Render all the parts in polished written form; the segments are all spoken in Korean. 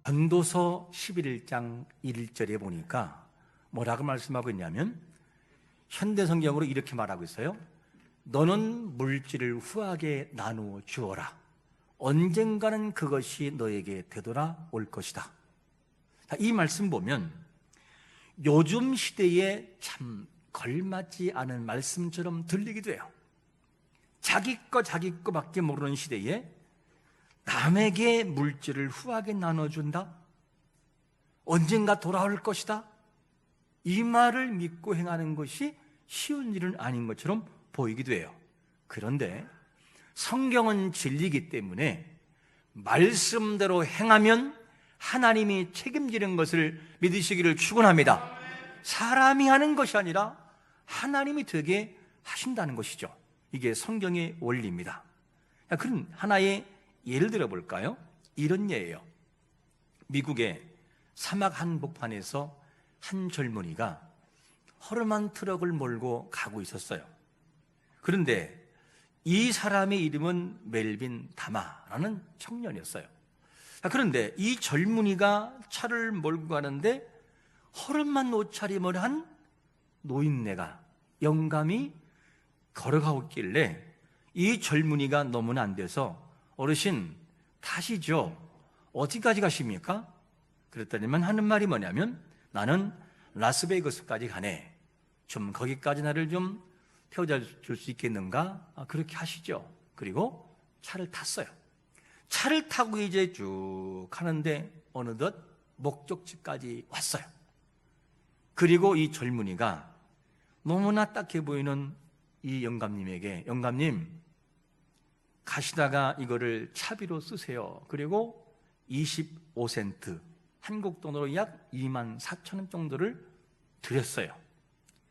전도서 11장 1절에 보니까 뭐라고 말씀하고 있냐면 현대 성경으로 이렇게 말하고 있어요. 너는 물질을 후하게 나누어 주어라. 언젠가는 그것이 너에게 되돌아올 것이다. 이 말씀 보면 요즘 시대에 참 걸맞지 않은 말씀처럼 들리기도 해요. 자기 거밖에 모르는 시대에 남에게 물질을 후하게 나눠준다? 언젠가 돌아올 것이다? 이 말을 믿고 행하는 것이 쉬운 일은 아닌 것처럼 보이기도 해요. 그런데 성경은 진리이기 때문에 말씀대로 행하면 하나님이 책임지는 것을 믿으시기를 축원합니다. 사람이 하는 것이 아니라 하나님이 되게 하신다는 것이죠. 이게 성경의 원리입니다. 그런 하나의 예를 들어볼까요? 이런 예예요. 미국의 사막 한복판에서 한 젊은이가 허름한 트럭을 몰고 가고 있었어요. 그런데 이 사람의 이름은 멜빈 다마라는 청년이었어요. 그런데 이 젊은이가 차를 몰고 가는데 허름한 옷차림을 한 노인네가 영감이 걸어가고 있길래 이 젊은이가 너무나 안 돼서 어르신 타시죠. 어디까지 가십니까? 그랬더니만 하는 말이 뭐냐면 나는 라스베이거스까지 가네. 좀 거기까지 나를 좀 태워다 줄 수 있겠는가? 그렇게 하시죠. 그리고 차를 탔어요. 차를 타고 이제 쭉 가는데 어느덧 목적지까지 왔어요. 그리고 이 젊은이가 너무나 딱해 보이는 이 영감님에게 영감님 가시다가 이거를 차비로 쓰세요. 그리고 25센트 한국 돈으로 약 24,000원 정도를 드렸어요.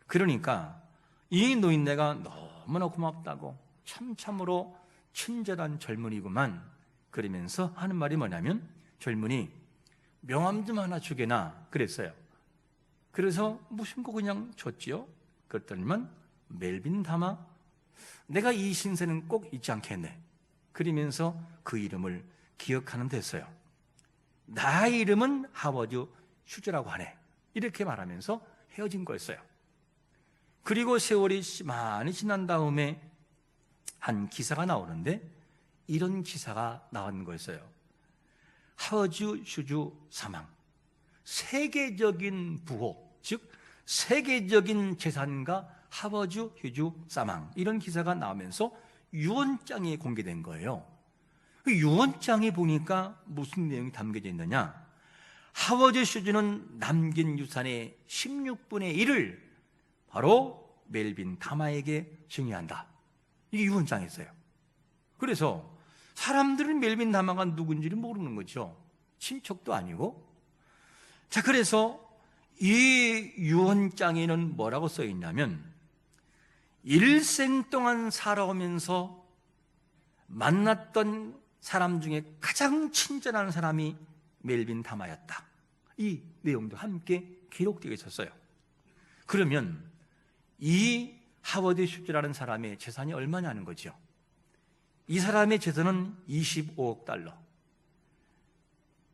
그러니까 이 노인네가 너무나 고맙다고 참으로 친절한 젊은이구만 그러면서 하는 말이 뭐냐면 젊은이 명함 좀 하나 주게나 그랬어요. 그래서 무심코 그냥 줬지요. 그랬더니만 멜빈 다마 내가 이 신세는 꼭 잊지 않겠네 그러면서 그 이름을 기억하는 됐어요. 나의 이름은 하워드 슈즈라고 하네 이렇게 말하면서 헤어진 거였어요. 그리고 세월이 많이 지난 다음에 한 기사가 나오는데 이런 기사가 나온 거였어요. 하워드 슈즈 사망, 세계적인 부호, 즉 세계적인 재산가 하워드 슈즈 사망 이런 기사가 나오면서 유언장이 공개된 거예요. 그 유언장에 보니까 무슨 내용이 담겨져 있느냐, 하워드 슈즈는 남긴 유산의 16분의 1을 바로 멜빈 다마에게 증여한다. 이게 유언장에 있어요. 그래서 사람들은 멜빈 다마가 누군지를 모르는 거죠. 친척도 아니고. 자, 그래서 이 유언장에는 뭐라고 써 있냐면 일생 동안 살아오면서 만났던 사람 중에 가장 친절한 사람이 멜빈 다마였다. 이 내용도 함께 기록되어 있었어요. 그러면 이 하워드 슈즈라는 사람의 재산이 얼마냐는 거죠. 이 사람의 재산은 25억 달러.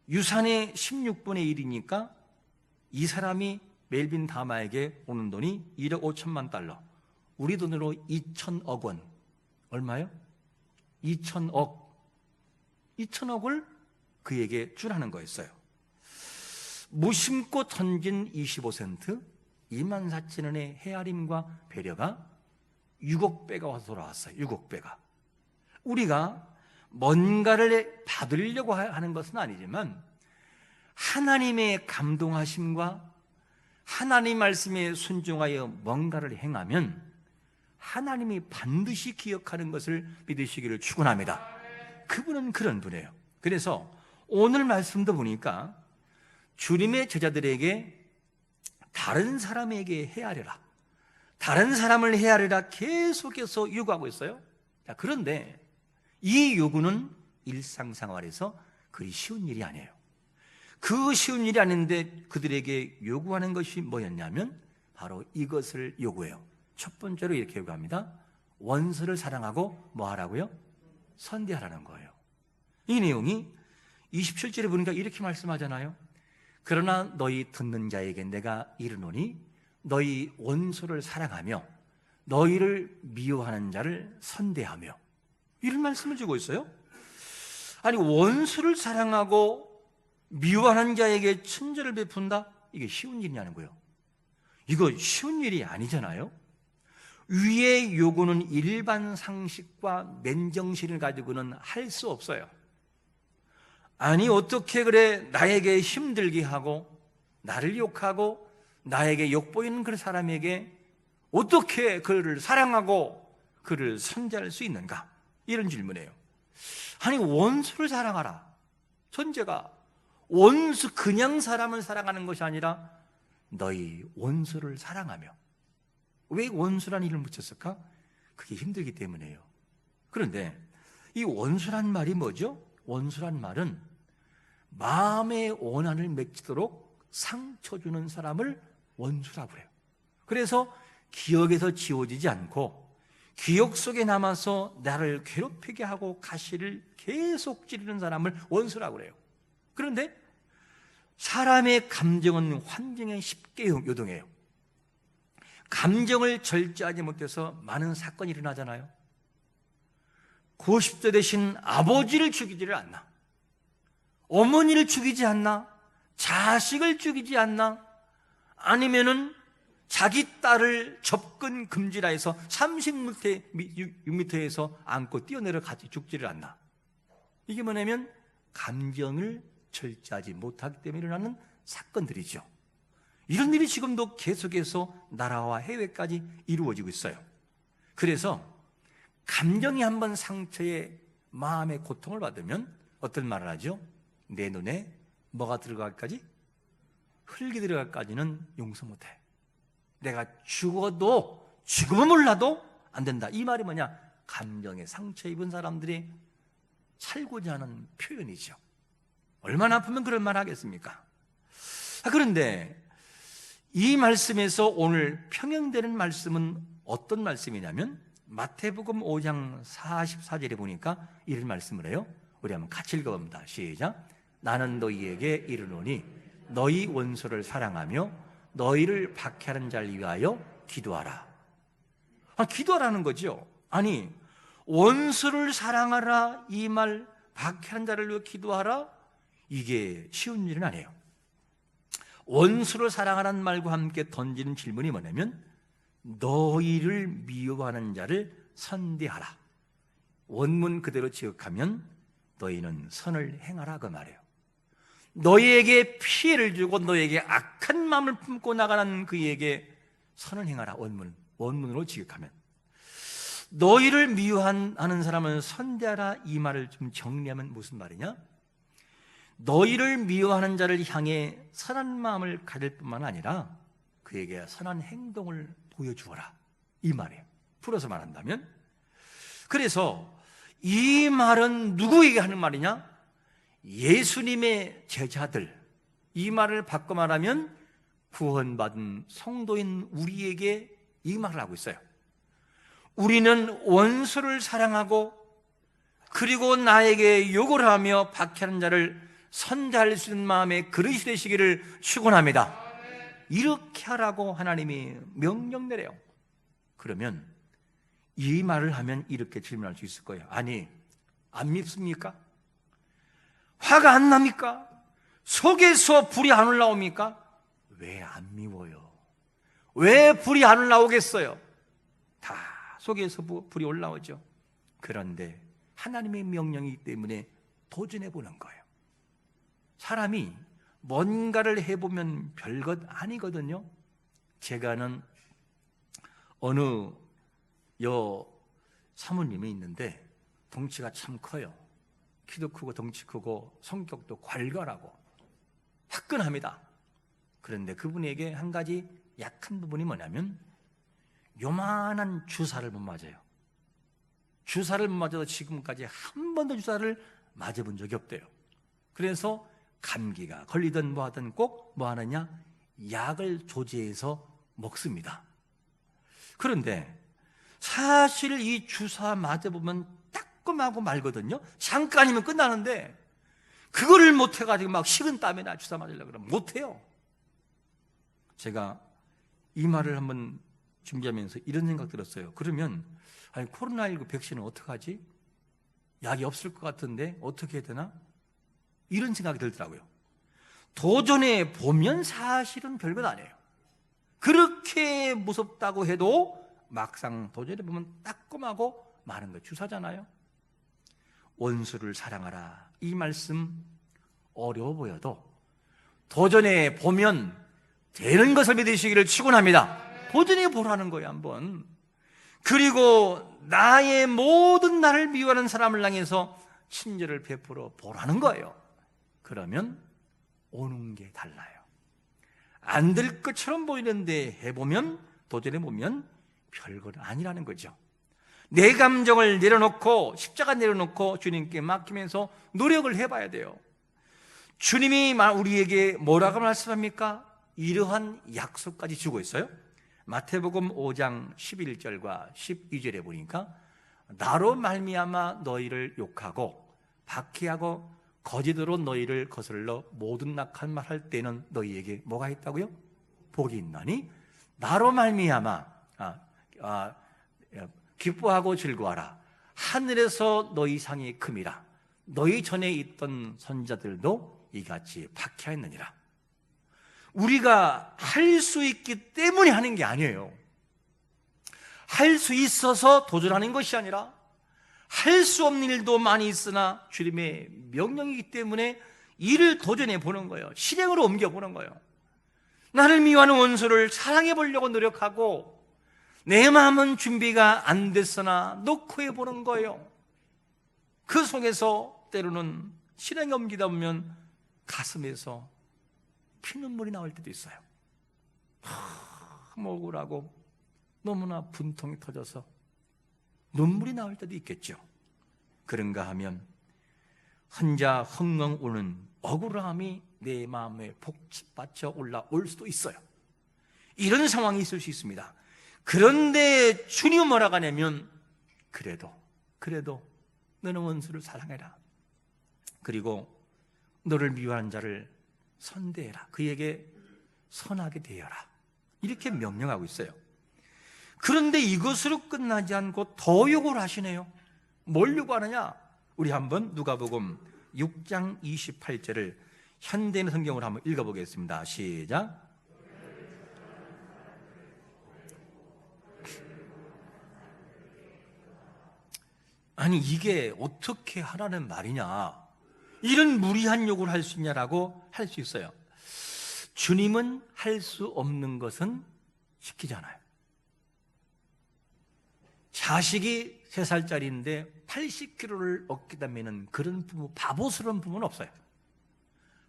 유산의 16분의 1이니까 이 사람이 멜빈 다마에게 오는 돈이 1억 5천만 달러. 우리 돈으로 2천억 원. 얼마요? 2천억. 2천억을 그에게 주라는 거였어요. 무심코 던진 25센트 24,000원의 헤아림과 배려가 6억 배가 와서 돌아왔어요. 6억 배가. 우리가 뭔가를 받으려고 하는 것은 아니지만 하나님의 감동하심과 하나님 말씀에 순종하여 뭔가를 행하면 하나님이 반드시 기억하는 것을 믿으시기를 축원합니다. 그분은 그런 분이에요. 그래서 오늘 말씀도 보니까 주님의 제자들에게 다른 사람에게 헤아려라, 다른 사람을 헤아려라 계속해서 요구하고 있어요. 자, 그런데 이 요구는 일상생활에서 그리 쉬운 일이 아니에요. 그 쉬운 일이 아닌데 그들에게 요구하는 것이 뭐였냐면 바로 이것을 요구해요. 첫 번째로 이렇게 요구합니다. 원수를 사랑하고 뭐 하라고요? 선대하라는 거예요. 이 내용이 27절에 보니까 이렇게 말씀하잖아요. 그러나 너희 듣는 자에게 내가 이르노니 너희 원수를 사랑하며 너희를 미워하는 자를 선대하며, 이런 말씀을 주고 있어요. 아니, 원수를 사랑하고 미워하는 자에게 친절을 베푼다? 이게 쉬운 일이냐는 거예요. 이거 쉬운 일이 아니잖아요. 위의 요구는 일반 상식과 맨정신을 가지고는 할 수 없어요. 아니, 어떻게 그래 나에게 힘들게 하고 나를 욕하고 나에게 욕보이는 그런 사람에게 어떻게 그를 사랑하고 그를 선대할 수 있는가? 이런 질문이에요. 아니, 원수를 사랑하라. 전제가 원수, 그냥 사람을 사랑하는 것이 아니라 너희 원수를 사랑하며. 왜 원수란 이름을 붙였을까? 그게 힘들기 때문이에요. 그런데 이 원수란 말이 뭐죠? 원수란 말은 마음의 원한을 맺히도록 상처 주는 사람을 원수라고 해요. 그래서 기억에서 지워지지 않고 기억 속에 남아서 나를 괴롭히게 하고 가시를 계속 찌르는 사람을 원수라고 해요. 그런데 사람의 감정은 환경에 쉽게 요동해요. 감정을 절제하지 못해서 많은 사건이 일어나잖아요. 90대 되신 아버지를 죽이지를 않나, 어머니를 죽이지 않나, 자식을 죽이지 않나, 아니면은 자기 딸을 접근 금지라 해서 36m에서 안고 뛰어내려 같이 죽지를 않나. 이게 뭐냐면 감정을 절제하지 못하기 때문에 일어나는 사건들이죠. 이런 일이 지금도 계속해서 나라와 해외까지 이루어지고 있어요. 그래서 감정이 한번 상처에 마음의 고통을 받으면 어떤 말을 하죠? 내 눈에 뭐가 들어갈까지? 흙이 들어갈까지는 용서 못해. 내가 죽어도, 죽으면 몰라도 안 된다. 이 말이 뭐냐? 감정에 상처 입은 사람들이 살고자 하는 표현이죠. 얼마나 아프면 그런 말 하겠습니까? 그런데 이 말씀에서 오늘 평행되는 말씀은 어떤 말씀이냐면 마태복음 5장 44절에 보니까 이런 말씀을 해요. 우리 한번 같이 읽어봅니다. 시작. 나는 너희에게 이르노니 너희 원수를 사랑하며 너희를 박해하는 자를 위하여 기도하라. 기도하라는 거죠. 아니, 원수를 사랑하라, 이 말, 박해하는 자를 위하여 기도하라, 이게 쉬운 일은 아니에요. 원수를 사랑하라는 말과 함께 던지는 질문이 뭐냐면 너희를 미워하는 자를 선대하라. 원문 그대로 지역하면 너희는 선을 행하라, 그 말이에요. 너희에게 피해를 주고 너희에게 악한 마음을 품고 나가는 그에게 선을 행하라. 원문으로 지역하면 너희를 미워하는 사람은 선대하라, 이 말을 좀 정리하면 무슨 말이냐? 너희를 미워하는 자를 향해 선한 마음을 가질 뿐만 아니라 그에게 선한 행동을 보여주어라, 이 말이에요. 풀어서 말한다면, 그래서 이 말은 누구에게 하는 말이냐? 예수님의 제자들, 이 말을 바꿔 말하면 구원받은 성도인 우리에게 이 말을 하고 있어요. 우리는 원수를 사랑하고 그리고 나에게 욕을 하며 박해하는 자를 선대할 수 있는 마음의 그릇이 되시기를 축원합니다. 이렇게 하라고 하나님이 명령 내려요. 그러면 이 말을 하면 이렇게 질문할 수 있을 거예요. 아니, 안 밉습니까? 화가 안 납니까? 속에서 불이 안 올라옵니까? 왜 안 미워요? 왜 불이 안 올라오겠어요? 다 속에서 불이 올라오죠. 그런데 하나님의 명령이기 때문에 도전해 보는 거예요. 사람이 뭔가를 해보면 별것 아니거든요. 제가 아는 어느 사모님이 있는데 덩치가 참 커요. 키도 크고 덩치 크고 성격도 괄괄하고 화끈합니다. 그런데 그분에게 한 가지 약한 부분이 뭐냐면 요만한 주사를 못 맞아요. 주사를 못 맞아도 지금까지 한 번도 주사를 맞아본 적이 없대요. 그래서 감기가 걸리든 뭐 하든 꼭 뭐 하느냐? 약을 조제해서 먹습니다. 그런데 사실 이 주사 맞아보면 따끔하고 말거든요. 잠깐이면 끝나는데 그거를 못해가지고 막 식은땀에나 주사 맞으려고 그러면 못해요. 제가 이 말을 한번 준비하면서 이런 생각 들었어요. 그러면 아니 코로나19 백신은 어떡하지? 약이 없을 것 같은데 어떻게 해야 되나? 이런 생각이 들더라고요. 도전해 보면 사실은 별것 아니에요. 그렇게 무섭다고 해도 막상 도전해 보면 따끔하고 많은 거 주사잖아요. 원수를 사랑하라, 이 말씀 어려워 보여도 도전해 보면 되는 것을 믿으시기를 축원합니다. 도전해 보라는 거예요, 한번. 그리고 나의 모든 나를 미워하는 사람을 향해서 친절을 베풀어 보라는 거예요. 그러면 오는 게 달라요. 안 될 것처럼 보이는데 해보면, 도전해보면 별것 아니라는 거죠. 내 감정을 내려놓고, 십자가 내려놓고 주님께 맡기면서 노력을 해봐야 돼요. 주님이 우리에게 뭐라고 말씀합니까? 이러한 약속까지 주고 있어요. 마태복음 5장 11절과 12절에 보니까 나로 말미암아 너희를 욕하고 박해하고 거짓으로 너희를 거슬러 모든 악한 말 할 때는 너희에게 뭐가 있다고요? 복이 있나니 나로 말미암아 기뻐하고 즐거워하라. 하늘에서 너희 상이 큼이라. 너희 전에 있던 선자들도 이같이 박해하였느니라. 우리가 할 수 있기 때문에 하는 게 아니에요. 할 수 있어서 도전하는 것이 아니라 할 수 없는 일도 많이 있으나 주님의 명령이기 때문에 이를 도전해 보는 거예요. 실행으로 옮겨보는 거예요. 나를 미워하는 원수를 사랑해 보려고 노력하고 내 마음은 준비가 안 됐으나 놓고 해보는 거예요. 그 속에서 때로는 실행에 옮기다 보면 가슴에서 피눈물이 나올 때도 있어요. 너무 억울하고 너무나 분통이 터져서 눈물이 나올 때도 있겠죠. 그런가 하면 혼자 헝헝 우는 억울함이 내 마음에 복받쳐 올라올 수도 있어요. 이런 상황이 있을 수 있습니다. 그런데 주님은 뭐라고 하냐면 그래도 너는 원수를 사랑해라. 그리고 너를 미워하는 자를 선대해라. 그에게 선하게 대하라. 이렇게 명령하고 있어요. 그런데 이것으로 끝나지 않고 더 요구를 하시네요. 뭘 요구하느냐? 우리 한번 누가복음 6장 28절을 현대인 성경으로 한번 읽어보겠습니다. 시작. 아니 이게 어떻게 하라는 말이냐, 이런 무리한 요구를 할 수 있냐라고 할 수 있어요. 주님은 할 수 없는 것은 시키잖아요. 자식이 3살짜리인데 80kg를 얻기다 매는 그런 부모, 바보스러운 부모는 없어요.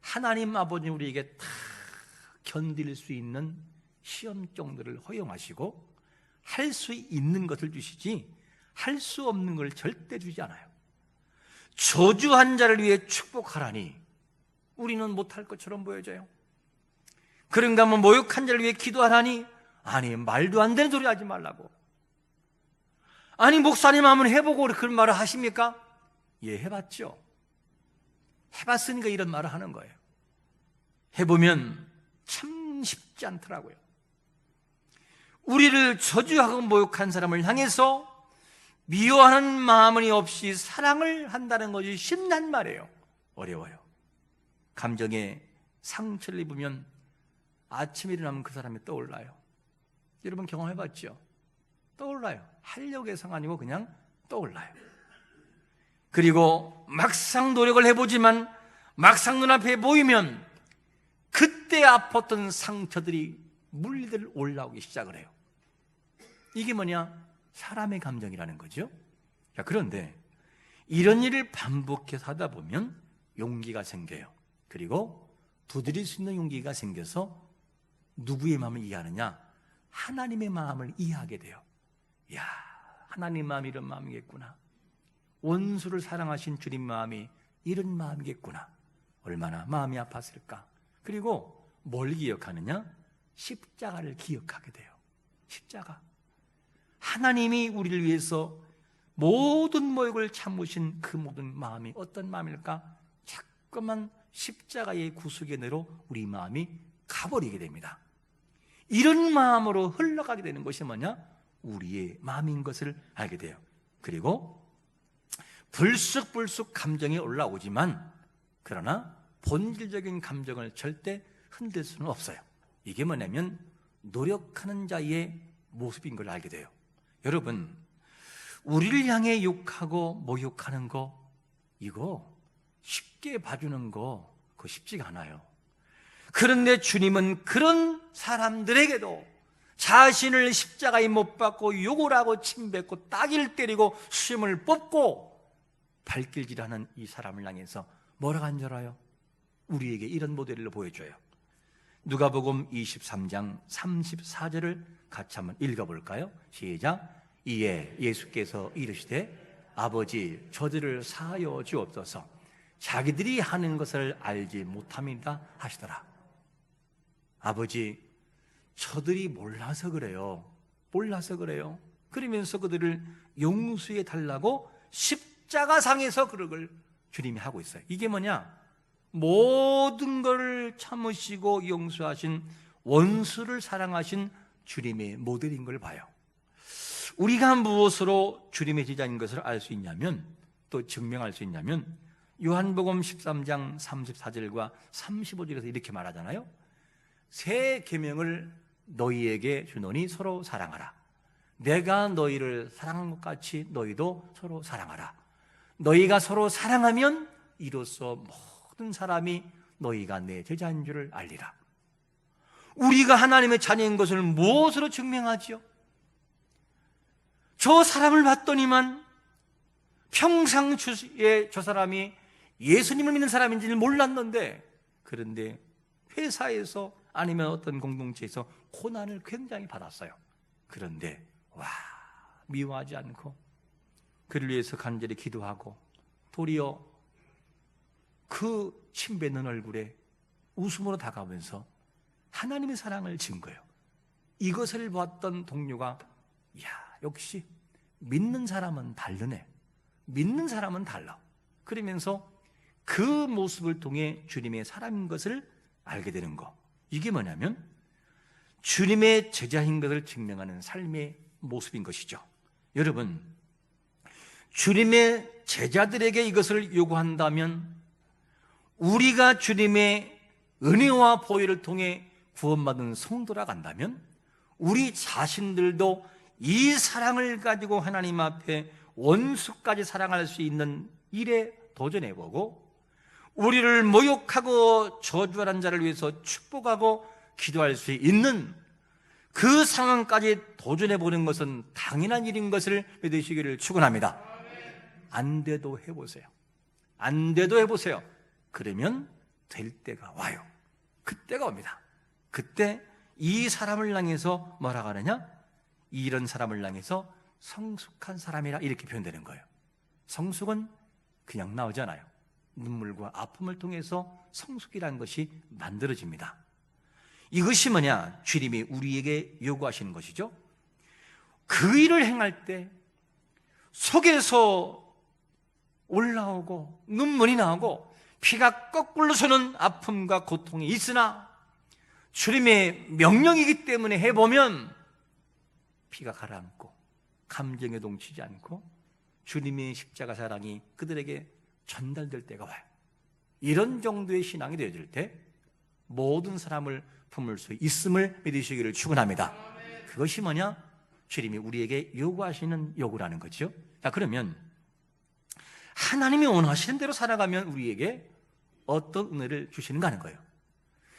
하나님 아버지 우리에게 다 견딜 수 있는 시험 정도를 허용하시고 할 수 있는 것을 주시지 할 수 없는 걸 절대 주지 않아요. 저주한 자를 위해 축복하라니 우리는 못할 것처럼 보여져요. 그런가 하면 모욕한 자를 위해 기도하라니, 아니 말도 안 되는 소리 하지 말라고. 아니 목사님 한번 해보고 그런 말을 하십니까? 예, 해봤죠. 해봤으니까 이런 말을 하는 거예요. 해보면 참 쉽지 않더라고요. 우리를 저주하고 모욕한 사람을 향해서 미워하는 마음이 없이 사랑을 한다는 것이 쉽단 말이에요. 어려워요. 감정에 상처를 입으면 아침에 일어나면 그 사람이 떠올라요. 여러분 경험해봤죠? 떠올라요. 하려고 해서가 아니고 그냥 떠올라요. 그리고 막상 노력을 해보지만 막상 눈앞에 보이면 그때 아팠던 상처들이 물들 올라오기 시작을 해요. 이게 뭐냐? 사람의 감정이라는 거죠. 자, 그런데 이런 일을 반복해서 하다 보면 용기가 생겨요. 그리고 두드릴 수 있는 용기가 생겨서 누구의 마음을 이해하느냐? 하나님의 마음을 이해하게 돼요. 이야, 하나님 마음이 이런 마음이겠구나. 원수를 사랑하신 주님 마음이 이런 마음이겠구나. 얼마나 마음이 아팠을까. 그리고 뭘 기억하느냐? 십자가를 기억하게 돼요. 십자가. 하나님이 우리를 위해서 모든 모욕을 참으신 그 모든 마음이 어떤 마음일까? 조그만 십자가의 구속의 내로 우리 마음이 가버리게 됩니다. 이런 마음으로 흘러가게 되는 것이 뭐냐? 우리의 마음인 것을 알게 돼요. 그리고 불쑥불쑥 감정이 올라오지만 그러나 본질적인 감정을 절대 흔들 수는 없어요. 이게 뭐냐면 노력하는 자의 모습인 걸 알게 돼요. 여러분, 우리를 향해 욕하고 모욕하는 거, 이거 쉽게 봐주는 거 그거 쉽지가 않아요. 그런데 주님은 그런 사람들에게도 자신을 십자가에 못 박고 욕을 하고 침뱉고 따귀를 때리고 수염을 뽑고 발길질하는 이 사람을 향해서 뭐라고 한 줄 알아요? 우리에게 이런 모델을 보여줘요. 누가복음 23장 34절을 같이 한번 읽어볼까요? 시작. 이에 예수께서 이르시되 아버지 저들을 사하여 주옵소서 자기들이 하는 것을 알지 못함이다 하시더라. 아버지 저들이 몰라서 그래요. 몰라서 그래요. 그러면서 그들을 용서해 달라고 십자가상에서 그걸 주님이 하고 있어요. 이게 뭐냐? 모든 것을 참으시고 용서하신 원수를 사랑하신 주님의 모델인 걸 봐요. 우리가 무엇으로 주님의 제자인 것을 알 수 있냐면, 또 증명할 수 있냐면 요한복음 13장 34절과 35절에서 이렇게 말하잖아요. 새 계명을 너희에게 주노니 서로 사랑하라. 내가 너희를 사랑한 것 같이 너희도 서로 사랑하라. 너희가 서로 사랑하면 이로써 모든 사람이 너희가 내 제자인 줄을 알리라. 우리가 하나님의 자녀인 것을 무엇으로 증명하지요? 저 사람을 봤더니만 평상시에 저 사람이 예수님을 믿는 사람인지를 몰랐는데, 그런데 회사에서 아니면 어떤 공동체에서 고난을 굉장히 받았어요. 그런데 미워하지 않고 그를 위해서 간절히 기도하고 도리어 그 침뱉는 얼굴에 웃음으로 다가오면서 하나님의 사랑을 증거해요. 이것을 보았던 동료가 역시 믿는 사람은 다르네. 믿는 사람은 달라. 그러면서 그 모습을 통해 주님의 사람인 것을 알게 되는 거. 이게 뭐냐면 주님의 제자인 것을 증명하는 삶의 모습인 것이죠. 여러분, 주님의 제자들에게 이것을 요구한다면 우리가 주님의 은혜와 보혈을 통해 구원받은 성도라 간다면 우리 자신들도 이 사랑을 가지고 하나님 앞에 원수까지 사랑할 수 있는 일에 도전해보고, 우리를 모욕하고 저주하는 자를 위해서 축복하고 기도할 수 있는 그 상황까지 도전해보는 것은 당연한 일인 것을 믿으시기를 축원합니다. 안 돼도 해보세요. 안 돼도 해보세요. 그러면 될 때가 와요. 그때가 옵니다. 그때 이 사람을 향해서 뭐라고 하느냐? 이런 사람을 향해서 성숙한 사람이라 이렇게 표현되는 거예요. 성숙은 그냥 나오잖아요. 눈물과 아픔을 통해서 성숙이라는 것이 만들어집니다. 이것이 뭐냐? 주님이 우리에게 요구하시는 것이죠. 그 일을 행할 때 속에서 올라오고 눈물이 나오고 피가 거꾸로 솟는 아픔과 고통이 있으나 주님의 명령이기 때문에 해보면 피가 가라앉고 감정에 동치지 않고 주님의 십자가 사랑이 그들에게 전달될 때가 와요. 이런 정도의 신앙이 되어질 때 모든 사람을 품을 수 있음을 믿으시기를 축원합니다. 그것이 뭐냐? 주님이 우리에게 요구하시는 요구라는 거죠. 자, 그러면 하나님이 원하시는 대로 살아가면 우리에게 어떤 은혜를 주시는가 하는 거예요.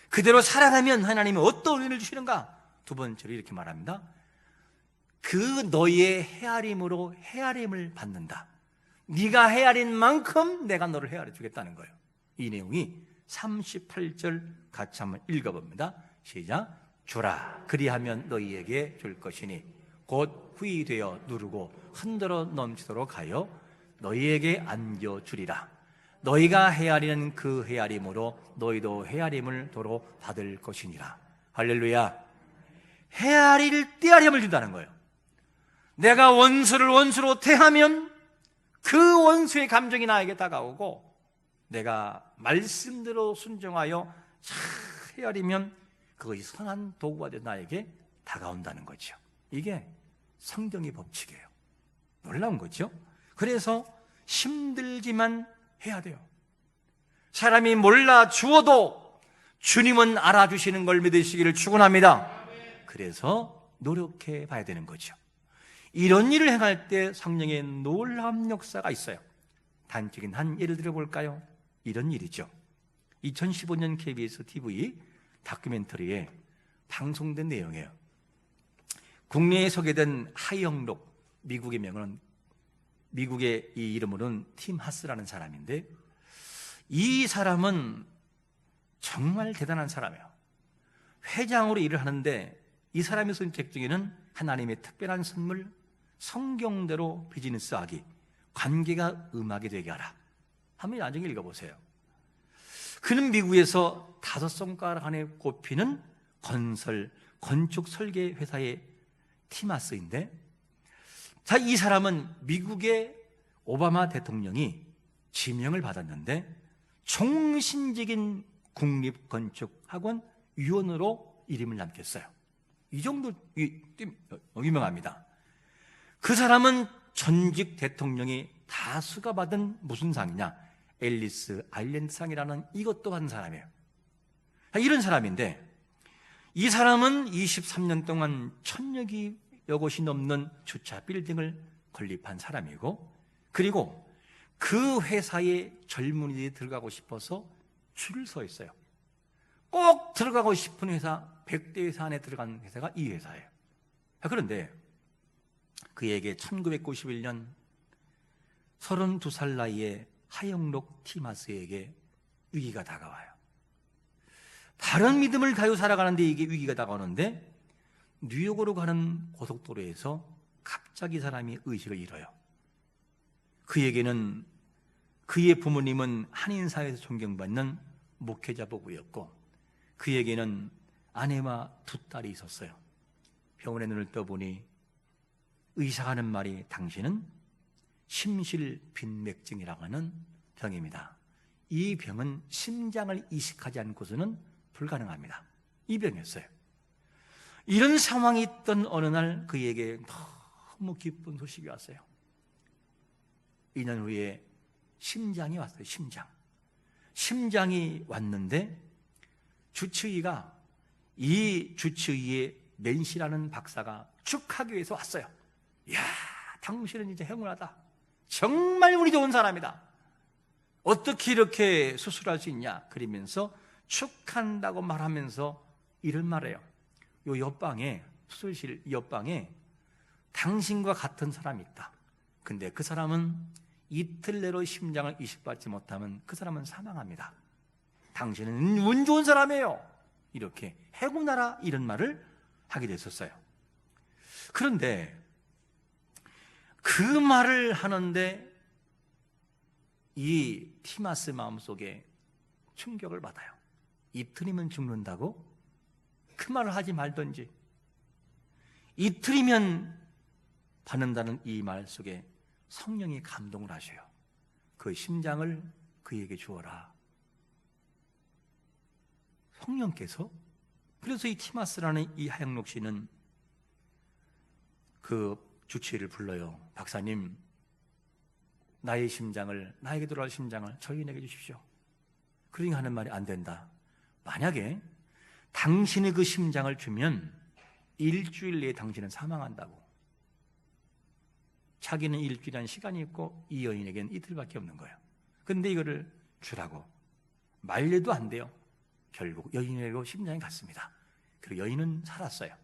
그대로 살아가면 하나님이 어떤 은혜를 주시는가? 두 번째로 이렇게 말합니다. 그 너희의 헤아림으로 헤아림을 받는다. 네가 헤아린 만큼 내가 너를 헤아려 주겠다는 거예요. 이 내용이 38절 같이 한번 읽어봅니다. 시작. 주라 그리하면 너희에게 줄 것이니 곧 후이되어 누르고 흔들어 넘치도록 하여 너희에게 안겨주리라. 너희가 헤아리는 그 헤아림으로 너희도 헤아림을 도로 받을 것이니라. 할렐루야. 헤아릴 떼아림을 준다는 거예요. 내가 원수를 원수로 대하면 그 원수의 감정이 나에게 다가오고 내가 말씀대로 순종하여 잘 헤아리면 그것이 선한 도구가 되어 나에게 다가온다는 거죠. 이게 성경의 법칙이에요. 놀라운 거죠. 그래서 힘들지만 해야 돼요. 사람이 몰라 주어도 주님은 알아주시는 걸 믿으시기를 축원합니다. 그래서 노력해 봐야 되는 거죠. 이런 일을 행할 때 성령의 놀라운 역사가 있어요. 단적인 한 예를 들어볼까요? 이런 일이죠. 2015년 KBS TV 다큐멘터리에 방송된 내용이에요. 국내에 소개된 하영록, 미국의 명은, 미국의 이 이름으로는 팀 하스라는 사람인데, 이 사람은 정말 대단한 사람이에요. 회장으로 일을 하는데 이 사람의 선택 중에는 하나님의 특별한 선물, 성경대로 비즈니스하기, 관계가 음악이 되게 하라. 한번 나중에 읽어보세요. 그는 미국에서 5손가락 안에 꼽히는 건축 설계 회사의 티마스인데, 자, 이 사람은 미국의 오바마 대통령이 지명을 받았는데 총신적인 국립건축학원 위원으로 이름을 남겼어요. 이 정도 유명합니다. 그 사람은 전직 대통령이 다수가 받은 무슨 상이냐? 앨리스 아일랜드 상이라는 이것도 받은 사람이에요. 이런 사람인데, 이 사람은 23년 동안 1000여 곳이 넘는 주차 빌딩을 건립한 사람이고, 그리고 그 회사에 젊은이들이 들어가고 싶어서 줄을 서 있어요. 꼭 들어가고 싶은 회사, 100대 회사 안에 들어간 회사가 이 회사예요. 그런데 그에게 1991년 32살 나이에 하영록 티마스에게 위기가 다가와요. 다른 믿음을 가지고 살아가는데 이게 위기가 다가오는데, 뉴욕으로 가는 고속도로에서 갑자기 사람이 의식을 잃어요. 그에게는, 그의 부모님은 한인사회에서 존경받는 목회자 부부였고, 그에게는 아내와 2딸이 있었어요. 병원에 눈을 떠보니 의사가 하는 말이, 당신은 심실빈맥증이라고 하는 병입니다. 이 병은 심장을 이식하지 않고서는 불가능합니다. 이 병이었어요. 이런 상황이 있던 어느 날 그에게 너무 기쁜 소식이 왔어요. 2년 후에 심장이 왔어요. 심장이 왔는데 주치의가, 이 주치의의 맨시라는 박사가 축하하기 위해서 왔어요. 이야, 당신은 이제 행운하다. 정말 운이 좋은 사람이다. 어떻게 이렇게 수술할 수 있냐? 그러면서 축한다고 말하면서 이런 말해요. 요 옆방에, 수술실 옆방에 당신과 같은 사람이 있다. 근데 그 사람은 이틀 내로 심장을 이식받지 못하면 그 사람은 사망합니다. 당신은 운 좋은 사람이에요. 이렇게 해고나라, 이런 말을 하게 됐었어요. 그런데 그 말을 하는데 이 티마스 마음속에 충격을 받아요. 이틀이면 죽는다고? 그 말을 하지 말던지. 이틀이면 받는다는 이 말 속에 성령이 감동을 하셔요. 그 심장을 그에게 주어라. 성령께서. 그래서 이 티마스라는 이 하영록 씨는 그 주치의를 불러요. 박사님, 나의 심장을, 나에게 돌아올 심장을 저희에게 주십시오. 그러니 하는 말이, 안 된다. 만약에 당신의 그 심장을 주면 일주일 내에 당신은 사망한다고. 자기는 일주일이라는 시간이 있고 이 여인에게는 이틀밖에 없는 거예요. 근데 이거를 주라고 말려도 안 돼요. 결국 여인에게로 심장이 갔습니다. 그리고 여인은 살았어요.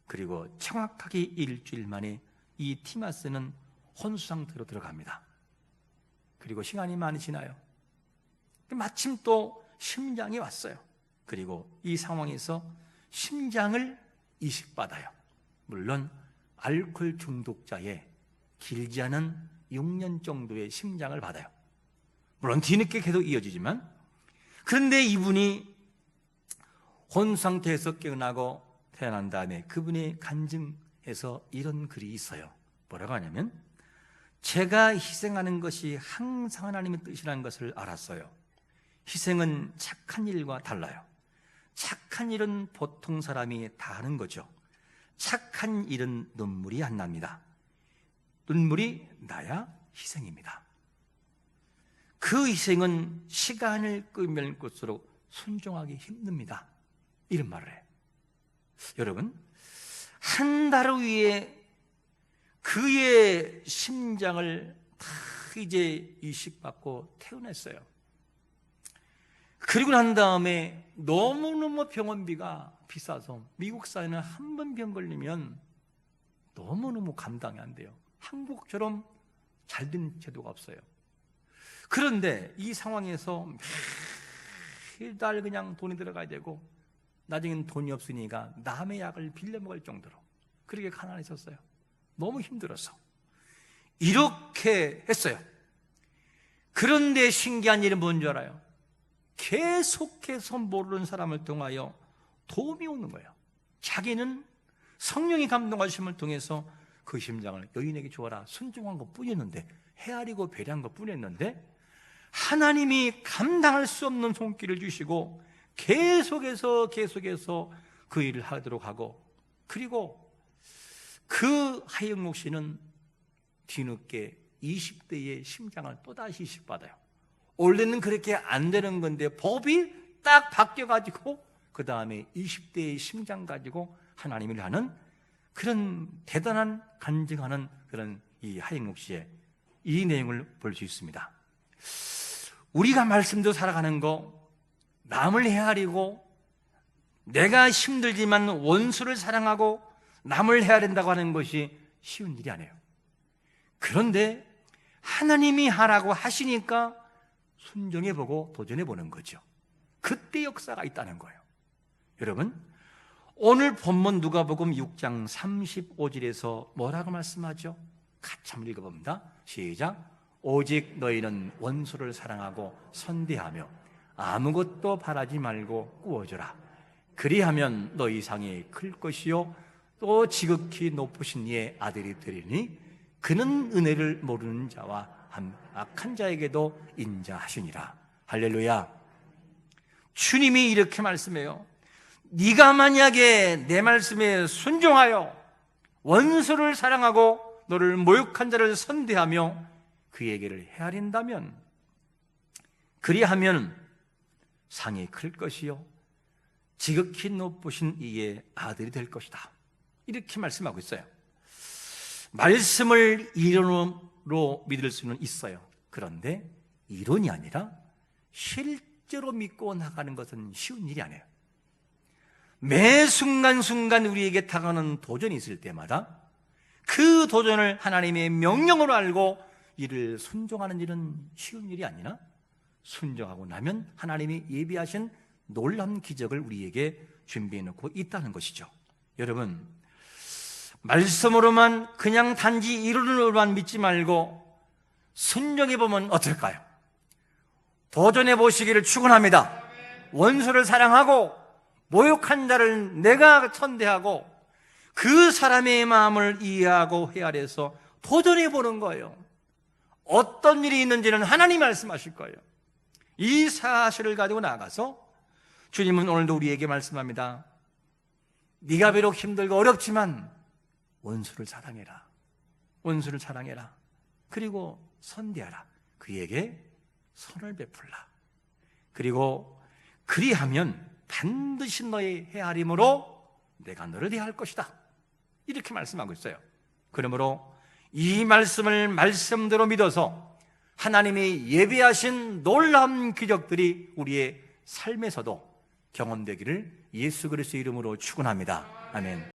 그리고 정확하게 일주일 만에 이 티마스는 혼수 상태로 들어갑니다. 그리고 시간이 많이 지나요. 마침 또 심장이 왔어요. 그리고 이 상황에서 심장을 이식받아요. 물론 알코올 중독자의 길지 않은 6년 정도의 심장을 받아요. 물론 뒤늦게 계속 이어지지만, 그런데 이분이 혼 상태에서 깨어나고 태어난 다음에 그분의 간증에서 이런 글이 있어요. 뭐라고 하냐면, 제가 희생하는 것이 항상 하나님의 뜻이라는 것을 알았어요. 희생은 착한 일과 달라요. 착한 일은 보통 사람이 다 하는 거죠. 착한 일은 눈물이 안 납니다. 눈물이 나야 희생입니다. 그 희생은 시간을 끌면 끌수록 순종하기 힘듭니다. 이런 말을 해요. 여러분, 한 달 위에 그의 심장을 다 이제 이식받고 퇴원했어요. 그리고 난 다음에 너무너무 병원비가 비싸서 미국 사회는 한 번 병 걸리면 너무너무 감당이 안 돼요. 한국처럼 잘 된 제도가 없어요. 그런데 이 상황에서 매달 그냥 돈이 들어가야 되고 나중엔 돈이 없으니까 남의 약을 빌려 먹을 정도로 그렇게 가난했었어요. 너무 힘들어서 이렇게 했어요. 그런데 신기한 일은 뭔지 알아요? 계속해서 모르는 사람을 통하여 도움이 오는 거예요. 자기는 성령이 감동하심을 통해서 그 심장을 여인에게 주어라 순종한 것뿐이었는데, 헤아리고 배려한 것뿐이었는데 하나님이 감당할 수 없는 손길을 주시고 계속해서 그 일을 하도록 하고, 그리고 그 하영록 씨는 뒤늦게 20대의 심장을 또다시 이식받아요. 원래는 그렇게 안 되는 건데 법이 딱 바뀌어가지고 그 다음에 20대의 심장 가지고 하나님을 하는 그런 대단한 간증하는 그런 이 하영록 씨의 이 내용을 볼 수 있습니다. 우리가 말씀도 살아가는 거, 남을 헤아리고 내가 힘들지만 원수를 사랑하고 남을 헤아린다고 하는 것이 쉬운 일이 아니에요. 그런데 하나님이 하라고 하시니까 순종해보고 도전해보는 거죠. 그때 역사가 있다는 거예요. 여러분, 오늘 본문 누가복음 6장 35절에서 뭐라고 말씀하죠? 같이 한번 읽어봅니다. 시작. 오직 너희는 원수를 사랑하고 선대하며 아무것도 바라지 말고 꾸어줘라. 그리하면 너희 상이 클 것이요 또 지극히 높으신 이의 아들이 되리니 그는 은혜를 모르는 자와 악한 자에게도 인자하시니라. 할렐루야. 주님이 이렇게 말씀해요. 네가 만약에 내 말씀에 순종하여 원수를 사랑하고 너를 모욕한 자를 선대하며 그에게를 헤아린다면, 그리하면 상이 클 것이요 지극히 높으신 이의 아들이 될 것이다. 이렇게 말씀하고 있어요. 말씀을 이론으로 믿을 수는 있어요. 그런데 이론이 아니라 실제로 믿고 나가는 것은 쉬운 일이 아니에요. 매 순간순간 우리에게 다가오는 도전이 있을 때마다 그 도전을 하나님의 명령으로 알고 이를 순종하는 일은 쉬운 일이 아니라 순종하고 나면 하나님이 예비하신 놀라운 기적을 우리에게 준비해 놓고 있다는 것이죠. 여러분, 말씀으로만 그냥 단지 이론으로만 믿지 말고 순종해 보면 어떨까요? 도전해 보시기를 축원합니다. 원수를 사랑하고 모욕한 자를 내가 선대하고 그 사람의 마음을 이해하고 헤아려서 도전해 보는 거예요. 어떤 일이 있는지는 하나님이 말씀하실 거예요. 이 사실을 가지고 나가서 주님은 오늘도 우리에게 말씀합니다. 네가 비록 힘들고 어렵지만 원수를 사랑해라. 원수를 사랑해라. 그리고 선대하라. 그에게 선을 베풀라. 그리고 그리하면 반드시 너의 헤아림으로 내가 너를 대할 것이다. 이렇게 말씀하고 있어요. 그러므로 이 말씀을 말씀대로 믿어서 하나님이 예비하신 놀라운 기적들이 우리의 삶에서도 경험되기를 예수 그리스도의 이름으로 축원합니다. 아멘.